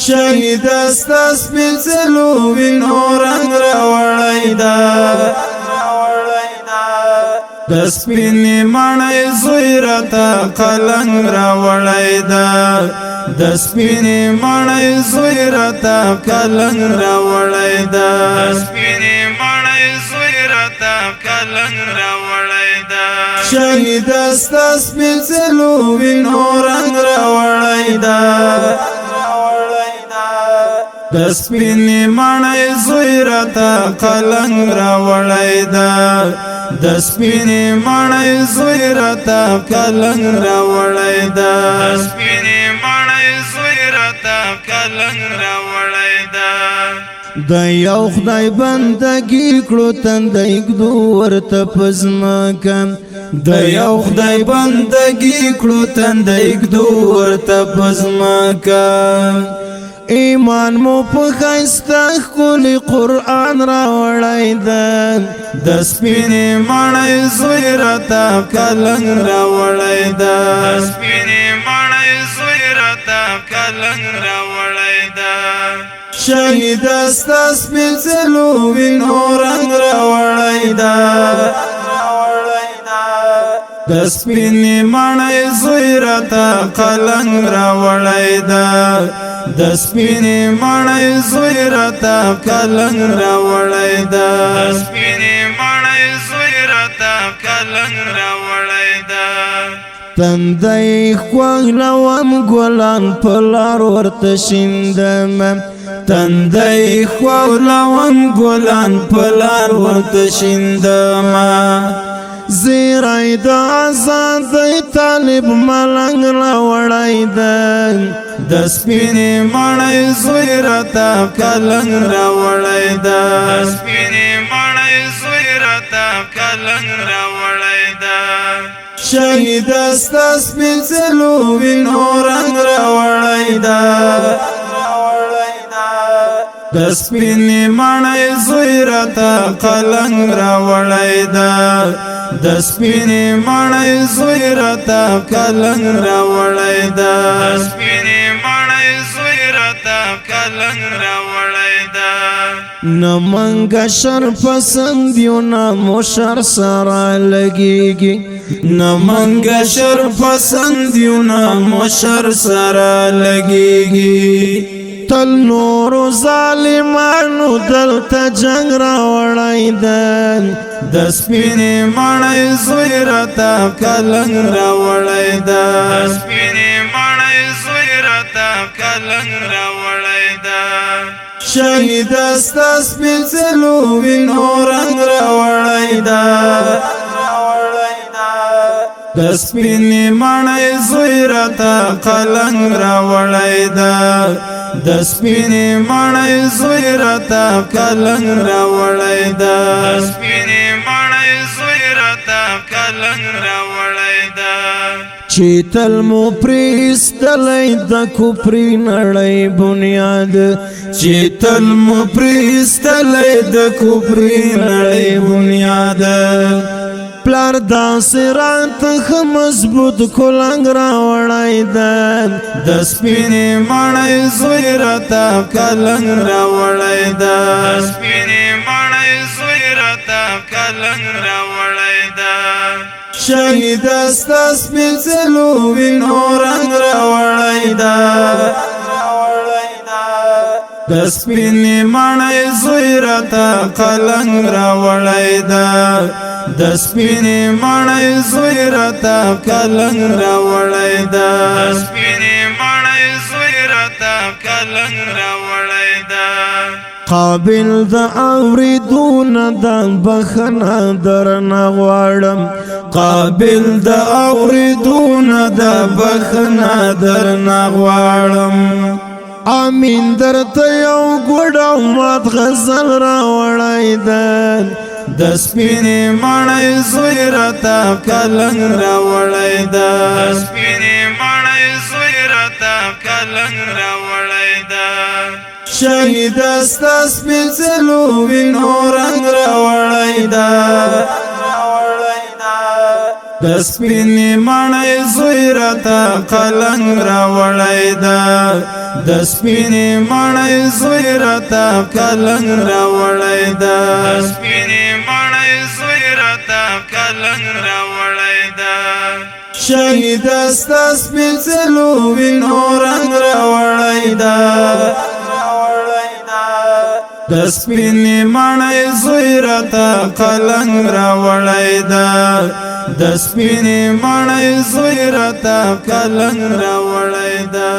شهید است سپیڅلو وینو رنگ راوړی دا د سپینې ماڼۍ زوی راته قلنګ راوړی دا د سپینې ماڼۍ زوی راته قلنګ راوړی دا سپینې ماڼۍ زوی راته قلنګ راوړی دا شهید است سپیڅلو وینو رنگ راوړی دا د سپینې ماڼۍ زوی راته قلنګ راوړی دا د سپینې ماڼۍ زوی راته قلنګ راوړی دا سپینې ماڼۍ زوی راته قلنګ راوړی دا د یو خدای بندګي کړو تندې ګدو ورته پزماکه د یو خدای بندګي کړو تندې ګدو ورته پزماکه ایمان مو په خسته خولي قرآن راوړی دا د سپینې ماڼۍ زوی راته قلنګ راوړی دا سپینې ماڼۍ زوی راته قلنګ راوړی دا شهید است سپیڅلو وینو رنگ راوړی دا د سپینې ماڼۍ زوی راته قلنګ راوړی دا د سپینې ماڼۍ زوی راته قلنګ راوړی دا سپینې ماڼۍ زوی راته قلنګ راوړی دا تندې خوږلوم ګلان په لار ورته شیندم تندې خوږلوم ګلان په لار ورته شیندم زیرای د آزادۍ طالب ملنګ راوړی دا د سپینې ماڼۍ زوی راته قلنګ راوړی دا سپینې ماڼۍ زوی راته قلنګ راوړی دا شهید است سپیڅلو وینو رنگ راوړی دا د سپینې ماڼۍ زوی راته قلنګ راوړی دا د سپینې ماڼۍ زوی راته قلنګ راوړی دا سپینې ماڼۍ زوی راته قلنګ راوړی دا نه منګ شر پسند یو نه مو شر سره لګیږي نه منګ شر پسند یو نه مو شر سره لګیږي تل نور ظالمانو دلته جنگ راوړی دا د سپینې ماڼۍ زوی راته قلنګ راوړی دا سپینې ماڼۍ زوی راته قلنګ راوړی دا شهید است سپیڅلو وینو رنگ راوړی دا د سپینې ماڼۍ زوی راته قلنګ راوړی دا د سپینې ماڼۍ زوی راته قلنګ راوړی دا سپینې ماڼۍ زوی راته قلنګ راوړی دا چې تل مو پرېستلی د کفري نړۍ بنیاد چې تل مو پرېستلی د کفري نړۍ بنیاد پلار داسې راته ښه مضبوط کلنګ راوړی دا د سپینې ماڼۍ زوی راته قلنګ راوړی دا سپینې ماڼۍ زوی راته قلنګ راوړی دا شهید است سپیڅلو وینو رنګ راوړی دا د سپینې ماڼۍ زوی راته قلنګ راوړی دا د سپینې ماڼۍ زوی راته قلنګ راوړی دا سپینې ماڼۍ زوی راته قلنګ راوړی دا قابل د اوریدون د بخنه درنه غواړم قابل د اوریدون د بخنه درنه غواړم امین درته یو ګوډه مات غزل راوړی دا د سپینې ماڼۍ زوی راته قلنګ راوړی دا سپینې ماڼۍ زوی راته قلنګ راوړی دا شهید است سپیڅلو وینو رنگ راوړی دا د سپینې مړۍ زوی راته قلنګ راوړی ده د سپینې مړۍ زوی راته قلنګ راوړی ده د سپینې مړۍ زوی راته قلنګ راوړی ده شهید ستا سپېڅلو وینو رنګ راوړی ده د سپینې مړۍ زوی راته قلنګ راوړی ده د سپینې مړۍ زوی راته قلنګ راوړی ده